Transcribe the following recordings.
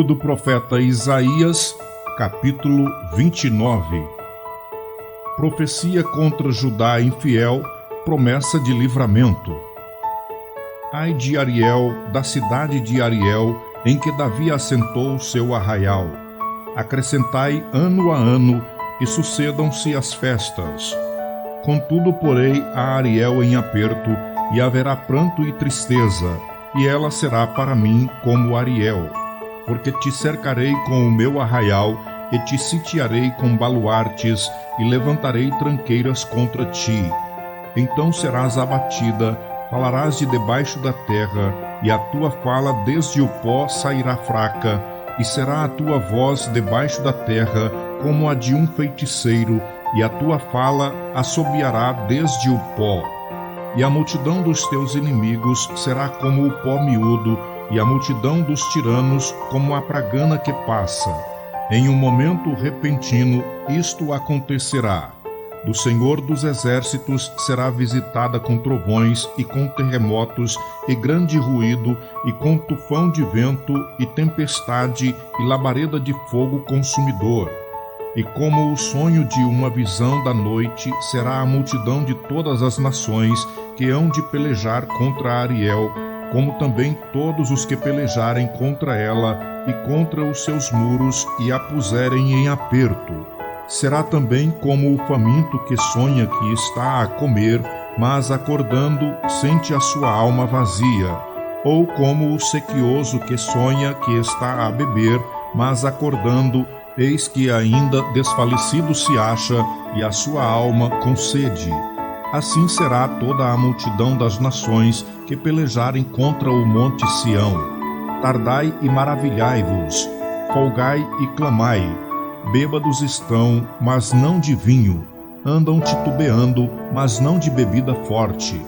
Livro do profeta Isaías, capítulo 29. Profecia contra Judá infiel, promessa de livramento. Ai de Ariel, da cidade de Ariel, em que Davi assentou o seu arraial. Acrescentai ano a ano, e sucedam-se as festas. Contudo, porei a Ariel em aperto, e haverá pranto e tristeza, e ela será para mim como Ariel. Porque te cercarei com o meu arraial, e te sitiarei com baluartes, e levantarei tranqueiras contra ti. Então serás abatida, falarás de debaixo da terra, e a tua fala desde o pó sairá fraca, e será a tua voz debaixo da terra, como a de um feiticeiro, e a tua fala assobiará desde o pó. E a multidão dos teus inimigos será como o pó miúdo, e a multidão dos tiranos como a pragana que passa. Em um momento repentino isto acontecerá. Do Senhor dos Exércitos será visitada com trovões e com terremotos e grande ruído e com tufão de vento e tempestade e labareda de fogo consumidor. E como o sonho de uma visão da noite será a multidão de todas as nações que hão de pelejar contra Ariel, como também todos os que pelejarem contra ela e contra os seus muros e a puserem em aperto. Será também como o faminto que sonha que está a comer, mas acordando sente a sua alma vazia, ou como o sequioso que sonha que está a beber, mas acordando, eis que ainda desfalecido se acha, e a sua alma com sede. Assim será toda a multidão das nações que pelejarem contra o monte Sião. Tardai e maravilhai-vos, folgai e clamai. Bêbados estão, mas não de vinho, andam titubeando, mas não de bebida forte.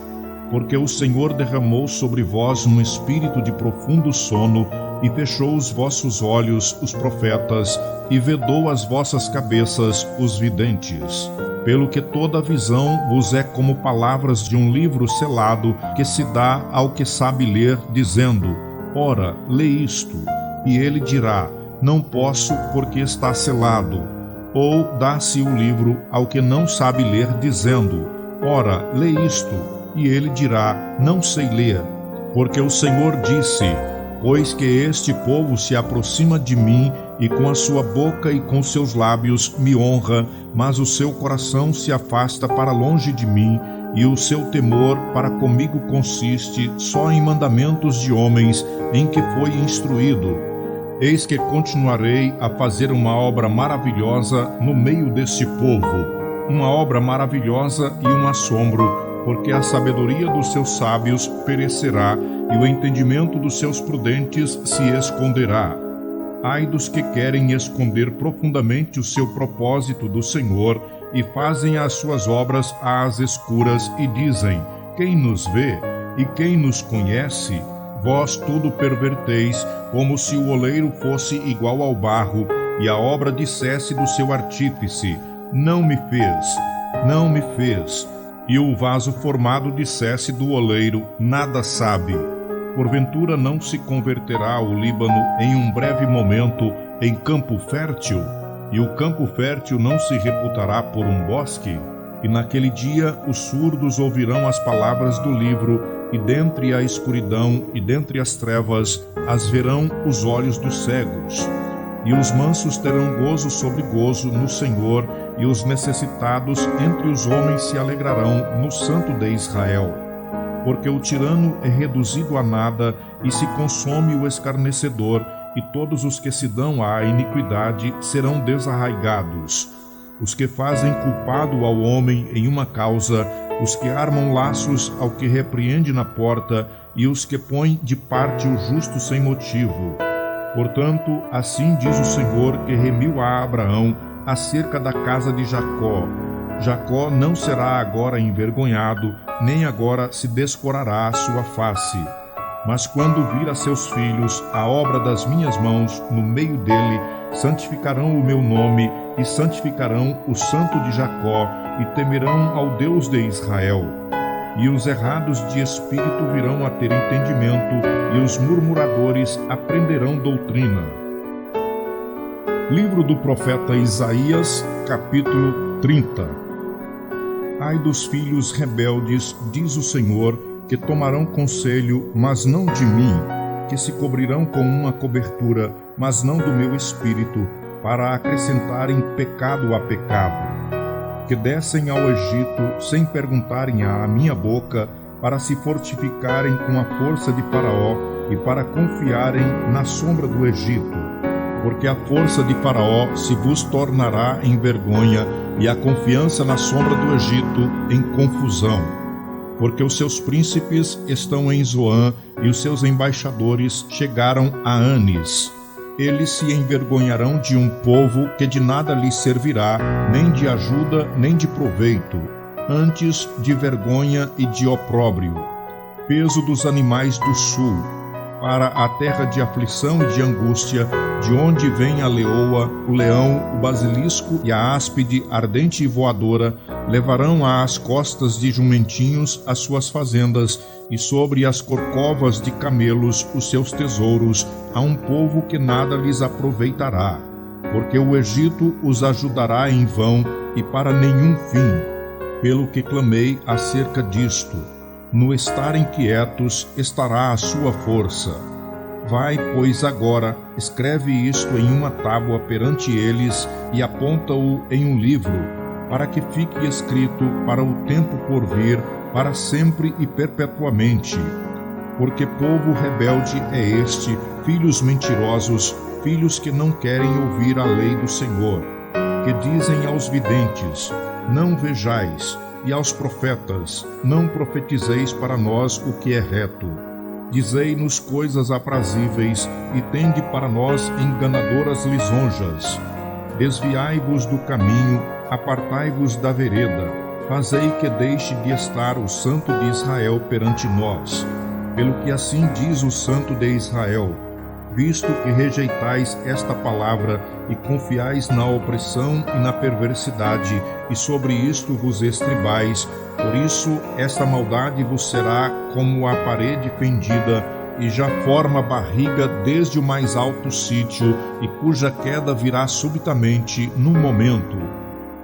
Porque o Senhor derramou sobre vós um espírito de profundo sono, e fechou os vossos olhos, os profetas, e vedou as vossas cabeças, os videntes. Pelo que toda visão vos é como palavras de um livro selado, que se dá ao que sabe ler, dizendo: ora, lê isto. E ele dirá: não posso, porque está selado. Ou dá-se o livro ao que não sabe ler, dizendo: ora, lê isto. E ele dirá: não sei ler. Porque o Senhor disse: pois que este povo se aproxima de mim, e com a sua boca e com seus lábios me honra, mas o seu coração se afasta para longe de mim, e o seu temor para comigo consiste só em mandamentos de homens em que foi instruído. Eis que continuarei a fazer uma obra maravilhosa no meio deste povo, uma obra maravilhosa e um assombro, porque a sabedoria dos seus sábios perecerá, e o entendimento dos seus prudentes se esconderá. Ai dos que querem esconder profundamente o seu propósito do Senhor, e fazem as suas obras às escuras, e dizem: quem nos vê? E quem nos conhece? Vós tudo perverteis, como se o oleiro fosse igual ao barro, e a obra dissesse do seu artífice: não me fez, não me fez. E o vaso formado dissesse do oleiro: nada sabe. Porventura não se converterá o Líbano em um breve momento em campo fértil? E o campo fértil não se reputará por um bosque? E naquele dia os surdos ouvirão as palavras do livro, e dentre a escuridão e dentre as trevas as verão os olhos dos cegos. E os mansos terão gozo sobre gozo no Senhor, e os necessitados entre os homens se alegrarão no Santo de Israel. Porque o tirano é reduzido a nada, e se consome o escarnecedor, e todos os que se dão à iniquidade serão desarraigados. Os que fazem culpado ao homem em uma causa, os que armam laços ao que repreende na porta, e os que põem de parte o justo sem motivo. Portanto, assim diz o Senhor, que remiu a Abraão acerca da casa de Jacó: Jacó não será agora envergonhado, nem agora se descorará a sua face. Mas quando vir a seus filhos a obra das minhas mãos no meio dele, santificarão o meu nome, e santificarão o Santo de Jacó, e temerão ao Deus de Israel. E os errados de espírito virão a ter entendimento, e os murmuradores aprenderão doutrina. Livro do profeta Isaías, capítulo 30. Ai dos filhos rebeldes, diz o Senhor, que tomarão conselho, mas não de mim, que se cobrirão com uma cobertura, mas não do meu espírito, para acrescentarem pecado a pecado, que descem ao Egito sem perguntarem à minha boca, para se fortificarem com a força de Faraó e para confiarem na sombra do Egito. Porque a força de Faraó se vos tornará em vergonha e a confiança na sombra do Egito em confusão. Porque os seus príncipes estão em Zoan e os seus embaixadores chegaram a Anis. Eles se envergonharão de um povo que de nada lhes servirá, nem de ajuda, nem de proveito, antes de vergonha e de opróbrio. Peso dos animais do sul, para a terra de aflição e de angústia, de onde vem a leoa, o leão, o basilisco e a áspide ardente e voadora, levarão às costas de jumentinhos as suas fazendas, e sobre as corcovas de camelos os seus tesouros, a um povo que nada lhes aproveitará. Porque o Egito os ajudará em vão e para nenhum fim. Pelo que clamei acerca disto, no estarem quietos estará a sua força. Vai, pois, agora, escreve isto em uma tábua perante eles e aponta-o em um livro, para que fique escrito para o tempo por vir, para sempre e perpetuamente. Porque povo rebelde é este, filhos mentirosos, filhos que não querem ouvir a lei do Senhor, que dizem aos videntes, não vejais, e aos profetas, não profetizeis para nós o que é reto. Dizei-nos coisas aprazíveis, e tende para nós enganadoras lisonjas. Desviai-vos do caminho, apartai-vos da vereda, fazei que deixe de estar o Santo de Israel perante nós. Pelo que assim diz o Santo de Israel, visto que rejeitais esta palavra e confiais na opressão e na perversidade, e sobre isto vos estribais, por isso esta maldade vos será como a parede fendida, e já forma barriga desde o mais alto sítio, e cuja queda virá subitamente num momento.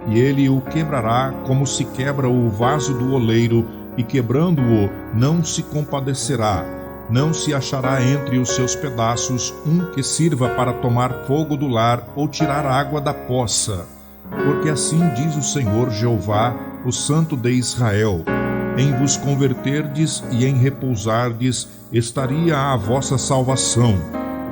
E ele o quebrará como se quebra o vaso do oleiro, e quebrando-o não se compadecerá. Não se achará entre os seus pedaços um que sirva para tomar fogo do lar ou tirar água da poça. Porque assim diz o Senhor Jeová, o Santo de Israel, em vos converterdes e em repousardes estaria a vossa salvação.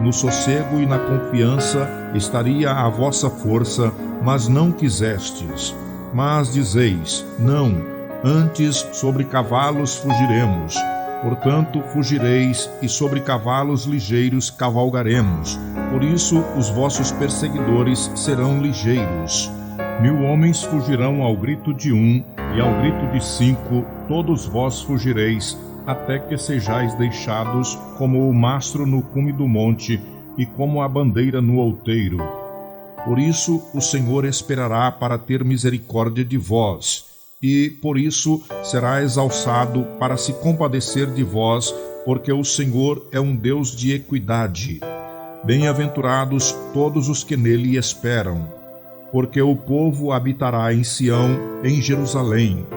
No sossego e na confiança estaria a vossa força, mas não quisestes. Mas dizeis, não, antes sobre cavalos fugiremos. Portanto, fugireis, e sobre cavalos ligeiros cavalgaremos. Por isso, os vossos perseguidores serão ligeiros. 1000 homens fugirão ao grito de um, e ao grito de 5, todos vós fugireis, até que sejais deixados como o mastro no cume do monte, e como a bandeira no outeiro. Por isso, o Senhor esperará para ter misericórdia de vós, e por isso será exalçado para se compadecer de vós, porque o Senhor é um Deus de equidade. Bem-aventurados todos os que nele esperam, porque o povo habitará em Sião, em Jerusalém.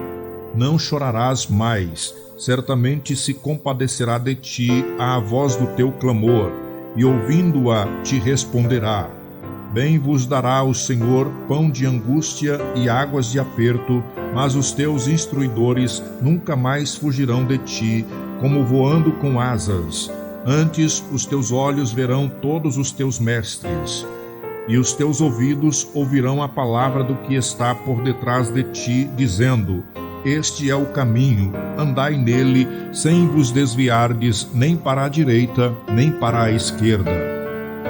Não chorarás mais, certamente se compadecerá de ti à voz do teu clamor, e ouvindo-a te responderá. Bem vos dará o Senhor pão de angústia e águas de aperto, mas os teus instruidores nunca mais fugirão de ti, como voando com asas. Antes os teus olhos verão todos os teus mestres, e os teus ouvidos ouvirão a palavra do que está por detrás de ti, dizendo, este é o caminho, andai nele, sem vos desviardes nem para a direita, nem para a esquerda.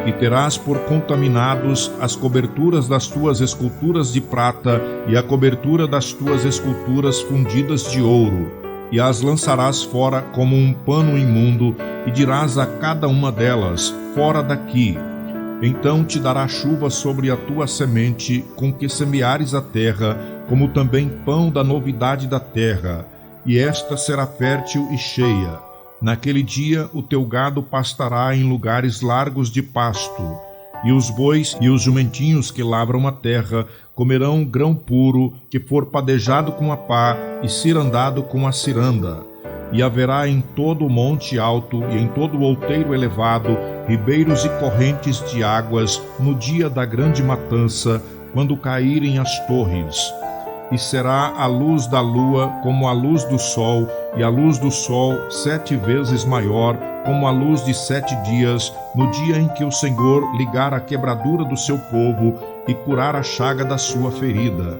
E terás por contaminados as coberturas das tuas esculturas de prata e a cobertura das tuas esculturas fundidas de ouro, e as lançarás fora como um pano imundo, e dirás a cada uma delas, fora daqui. Então te dará chuva sobre a tua semente, com que semeares a terra, como também pão da novidade da terra, e esta será fértil e cheia. Naquele dia o teu gado pastará em lugares largos de pasto, E os bois e os jumentinhos que lavram a terra comerão grão puro, que for padejado com a pá e cirandado com a ciranda. E haverá em todo o monte alto e em todo o outeiro elevado ribeiros e correntes de águas no dia da grande matança, quando caírem as torres. E será a luz da lua como a luz do sol, e a luz do sol 7 vezes maior, como a luz de 7 dias, no dia em que o Senhor ligar a quebradura do seu povo e curar a chaga da sua ferida.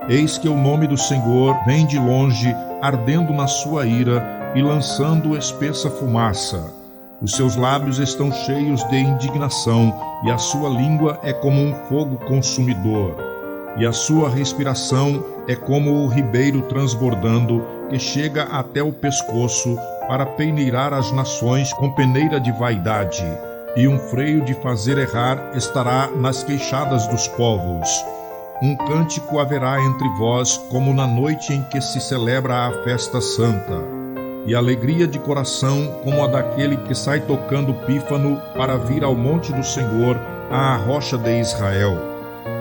Eis que o nome do Senhor vem de longe, ardendo na sua ira e lançando espessa fumaça. Os seus lábios estão cheios de indignação, e a sua língua é como um fogo consumidor. E a sua respiração é como o ribeiro transbordando, que chega até o pescoço, para peneirar as nações com peneira de vaidade. E um freio de fazer errar estará nas queixadas dos povos. Um cântico haverá entre vós, como na noite em que se celebra a festa santa. E alegria de coração, como a daquele que sai tocando pífano para vir ao monte do Senhor, à rocha de Israel.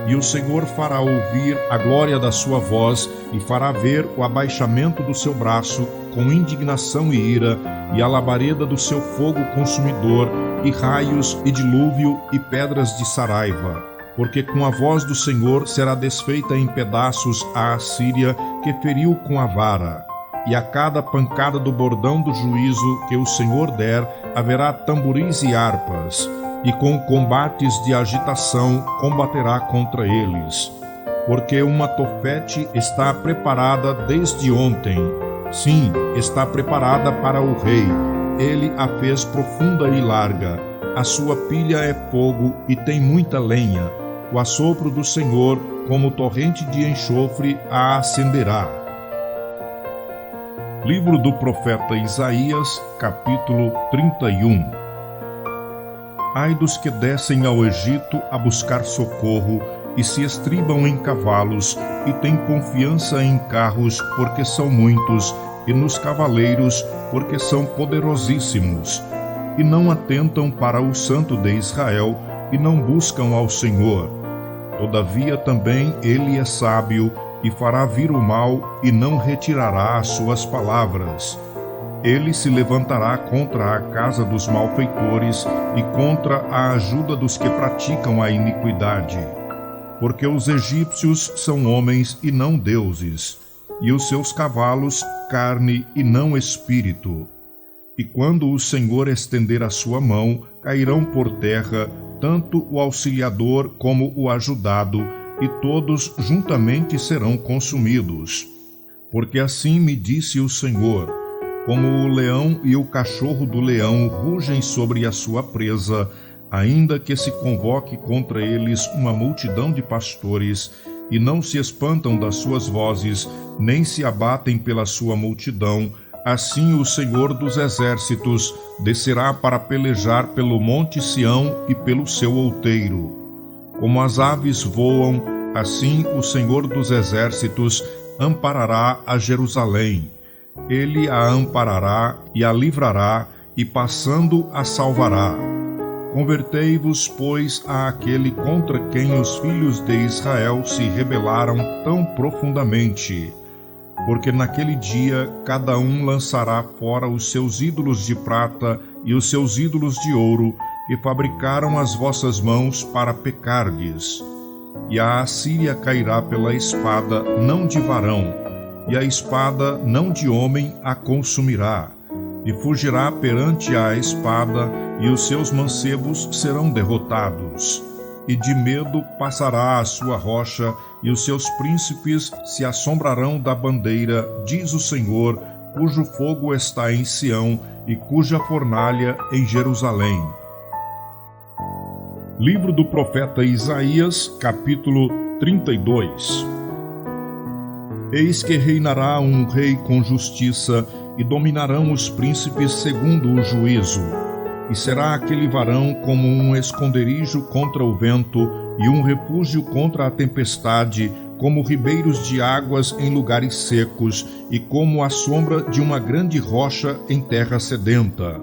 E o Senhor fará ouvir a glória da sua voz, e fará ver o abaixamento do seu braço, com indignação e ira, e a labareda do seu fogo consumidor, e raios, e dilúvio, e pedras de saraiva. Porque com a voz do Senhor será desfeita em pedaços a Assíria, que feriu com a vara. E a cada pancada do bordão do juízo que o Senhor der, haverá tamboris e harpas, e com combates de agitação combaterá contra eles. Porque uma tofete está preparada desde ontem. Sim, está preparada para o rei. Ele a fez profunda e larga. A sua pilha é fogo e tem muita lenha. O assopro do Senhor, como torrente de enxofre, a acenderá. Livro do profeta Isaías, capítulo 31. Ai dos que descem ao Egito a buscar socorro, e se estribam em cavalos, e têm confiança em carros, porque são muitos, e nos cavaleiros, porque são poderosíssimos, e não atentam para o Santo de Israel, e não buscam ao Senhor. Todavia também ele é sábio, e fará vir o mal, e não retirará as suas palavras. Ele se levantará contra a casa dos malfeitores e contra a ajuda dos que praticam a iniquidade. Porque os egípcios são homens e não deuses, e os seus cavalos carne e não espírito. E quando o Senhor estender a sua mão, cairão por terra tanto o auxiliador como o ajudado, e todos juntamente serão consumidos. Porque assim me disse o Senhor: como o leão e o cachorro do leão rugem sobre a sua presa, ainda que se convoque contra eles uma multidão de pastores, e não se espantam das suas vozes, nem se abatem pela sua multidão, assim o Senhor dos exércitos descerá para pelejar pelo monte Sião e pelo seu outeiro. Como as aves voam, assim o Senhor dos exércitos amparará a Jerusalém. Ele a amparará e a livrará, e passando a salvará. Convertei-vos, pois, àquele contra quem os filhos de Israel se rebelaram tão profundamente. Porque naquele dia cada um lançará fora os seus ídolos de prata e os seus ídolos de ouro, que fabricaram as vossas mãos para pecardes. E a Assíria cairá pela espada, não de varão, e a espada não de homem a consumirá, e fugirá perante a espada, e os seus mancebos serão derrotados. E de medo passará a sua rocha, e os seus príncipes se assombrarão da bandeira, diz o Senhor, cujo fogo está em Sião, e cuja fornalha em Jerusalém. Livro do profeta Isaías, capítulo 32. Eis que reinará um rei com justiça, e dominarão os príncipes segundo o juízo. E será aquele varão como um esconderijo contra o vento, e um refúgio contra a tempestade, como ribeiros de águas em lugares secos, e como a sombra de uma grande rocha em terra sedenta.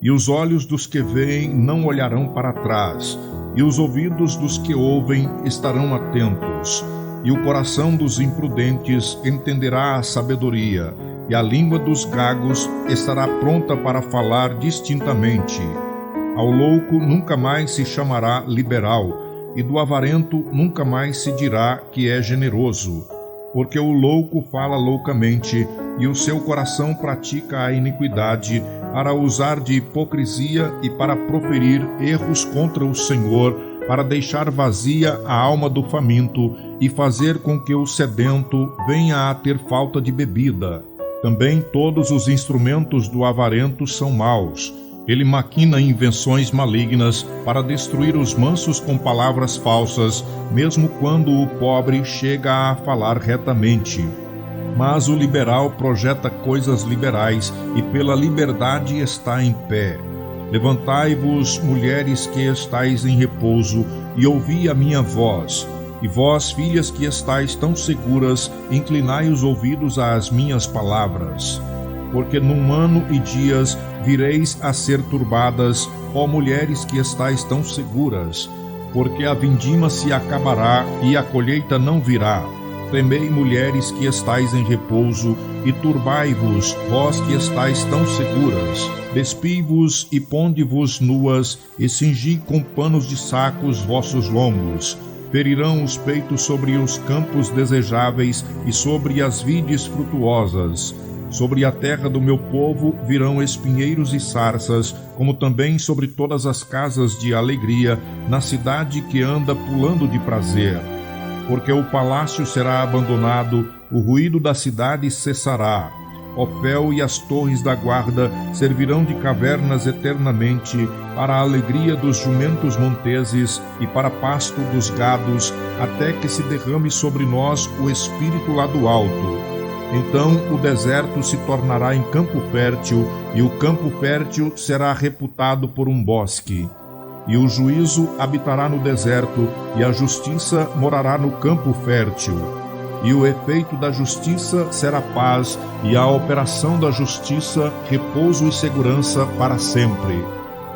E os olhos dos que veem não olharão para trás, e os ouvidos dos que ouvem estarão atentos, e o coração dos imprudentes entenderá a sabedoria, e a língua dos gagos estará pronta para falar distintamente. Ao louco nunca mais se chamará liberal, e do avarento nunca mais se dirá que é generoso, porque o louco fala loucamente, e o seu coração pratica a iniquidade, para usar de hipocrisia e para proferir erros contra o Senhor, para deixar vazia a alma do faminto e fazer com que o sedento venha a ter falta de bebida. Também todos os instrumentos do avarento são maus. Ele maquina invenções malignas para destruir os mansos com palavras falsas, mesmo quando o pobre chega a falar retamente. Mas o liberal projeta coisas liberais e pela liberdade está em pé. Levantai-vos, mulheres que estáis em repouso, e ouvi a minha voz. E vós, filhas que estáis tão seguras, inclinai os ouvidos às minhas palavras. Porque num ano e dias vireis a ser turbadas, ó mulheres que estáis tão seguras. Porque a vindima se acabará e a colheita não virá. Temei, mulheres que estáis em repouso, e turbai-vos, vós que estáis tão seguras. Despii-vos e ponde-vos nuas, e cingi com panos de saco os vossos lombos. Ferirão os peitos sobre os campos desejáveis e sobre as vides frutuosas. Sobre a terra do meu povo virão espinheiros e sarças, como também sobre todas as casas de alegria, na cidade que anda pulando de prazer. Porque o palácio será abandonado, o ruído da cidade cessará. Ofel e as torres da guarda servirão de cavernas eternamente, para a alegria dos jumentos monteses e para pasto dos gados, até que se derrame sobre nós o espírito lá do alto. Então o deserto se tornará em campo fértil, e o campo fértil será reputado por um bosque. E o juízo habitará no deserto, e a justiça morará no campo fértil. E o efeito da justiça será paz, e a operação da justiça, repouso e segurança para sempre.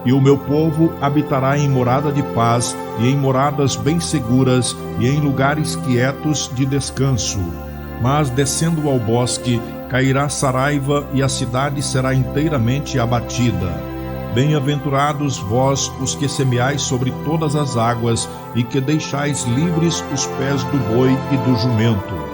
E o meu povo habitará em morada de paz, e em moradas bem seguras, e em lugares quietos de descanso. Mas, descendo ao bosque, cairá saraiva, e a cidade será inteiramente abatida. Bem-aventurados vós, os que semeais sobre todas as águas, e que deixais livres os pés do boi e do jumento.